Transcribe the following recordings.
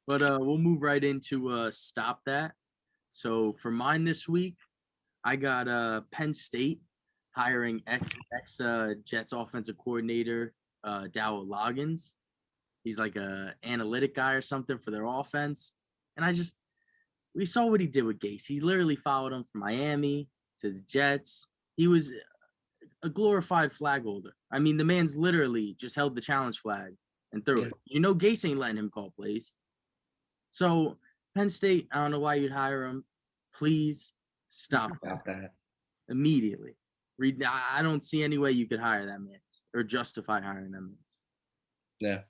But we'll move right into stop that. So for mine this week, I got Penn State hiring ex Jets offensive coordinator Dow Loggins. He's like a analytic guy or something for their offense. And we saw what he did with Gase. He literally followed him from Miami to the Jets. He was a glorified flag holder. I mean, the man's literally just held the challenge flag and threw it. You know, Gase ain't letting him call plays. So Penn State, I don't know why you'd hire him. Please stop that immediately. I don't see any way you could hire that man or justify hiring that man. Yeah.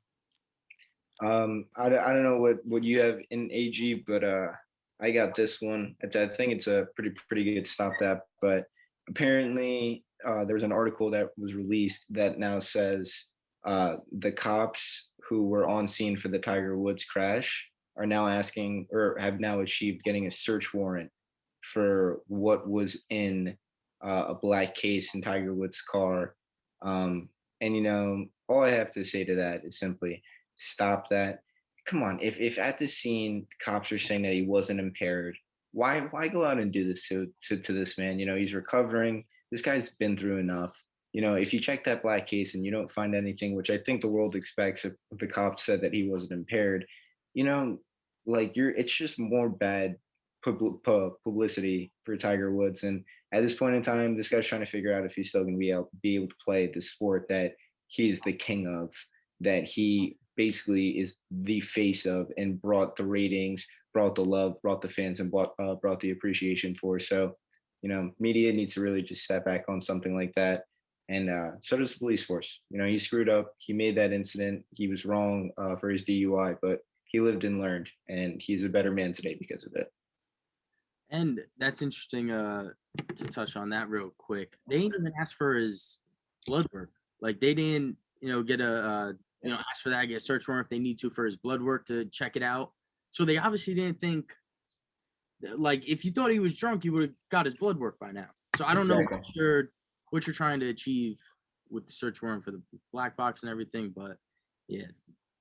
I don't know what you have in AG, but I got this one. I think it's a pretty good stop that. But apparently, there was an article that was released that now says the cops who were on scene for the Tiger Woods crash are now asking or have now achieved getting a search warrant for what was in a black case in Tiger Woods' car. And all I have to say to that is simply stop that. Come on, if at the scene cops are saying that he wasn't impaired, why go out and do this to this man? He's recovering. This guy's been through enough. If you check that black case and you don't find anything, which I think the world expects if the cops said that he wasn't impaired, it's just more bad publicity for Tiger Woods. And at this point in time, this guy's trying to figure out if he's still going to be able to play the sport that he's the king of, that he basically is the face of and brought the ratings, brought the love, brought the fans, and brought the appreciation for. So, media needs to really just step back on something like that. And so does the police force. He screwed up. He made that incident. He was wrong for his DUI, but he lived and learned, and he's a better man today because of it. And that's interesting to touch on that real quick. They didn't even ask for his blood work. Like, they didn't, get ask for that, get a search warrant if they need to for his blood work to check it out. So they obviously didn't think, like, if you thought he was drunk, you would have got his blood work by now. So I don't know what you're trying to achieve with the search warrant for the black box and everything, but yeah,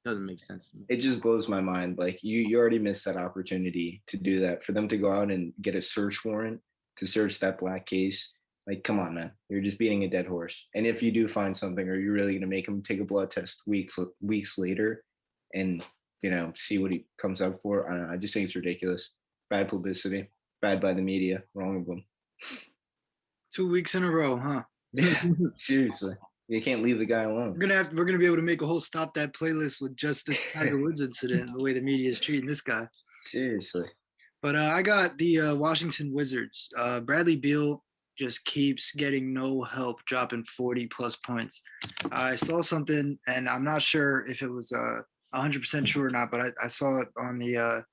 doesn't make sense to me. It just blows my mind. Like, you already missed that opportunity to do that. For them to go out and get a search warrant to search that black case, like, come on, man. You're just beating a dead horse. And if you do find something, are you really going to make him take a blood test weeks later and, see what he comes up for? I don't know. I just think it's ridiculous. Bad publicity. Bad by the media. Wrong of them. 2 weeks in a row, huh? Yeah, seriously. You can't leave the guy alone. We're gonna be able to make a whole stop that playlist with just the Tiger Woods incident, the way the media is treating this guy. Seriously. But I got the Washington Wizards. Bradley Beal just keeps getting no help, dropping 40 plus points. I saw something, and I'm not sure if it was 100% true or not, but I saw it on the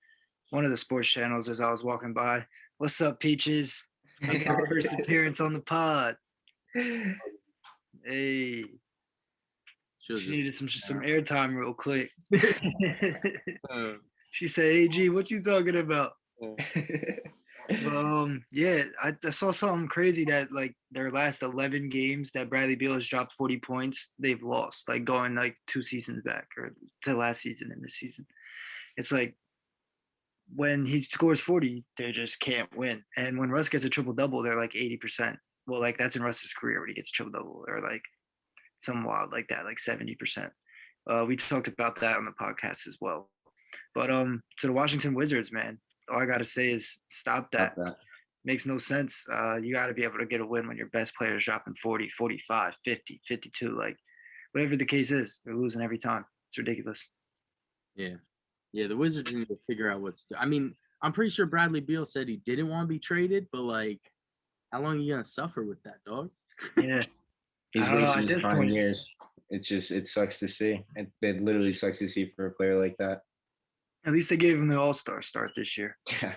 one of the sports channels as I was walking by. What's up, Peaches? First appearance on the pod. Hey, she needed some airtime real quick. She said, "AG, what you talking about?" Yeah, I saw something crazy that, like, their last 11 games that Bradley Beal has dropped 40 points, they've lost, like, going like 2 seasons back or to last season and this season. It's like when he scores 40, they just can't win. And when Russ gets a triple double, they're like 80%. Well, like, that's in Russ's career when he gets a triple double, or like some wild like that, like 70%. We talked about that on the podcast as well. But to the Washington Wizards, man, all I gotta say is stop that. Makes no sense. You got to be able to get a win when your best player is dropping 40, 45, 50, 52, like whatever the case is. They're losing every time. It's ridiculous. Yeah, the Wizards need to figure out what's. I mean, I'm pretty sure Bradley Beal said he didn't want to be traded, but like, how long are you gonna suffer with that, dog? Yeah, he's wasting his prime years. It sucks to see. It literally sucks to see for a player like that. At least they gave him the All-Star start this year. Yeah,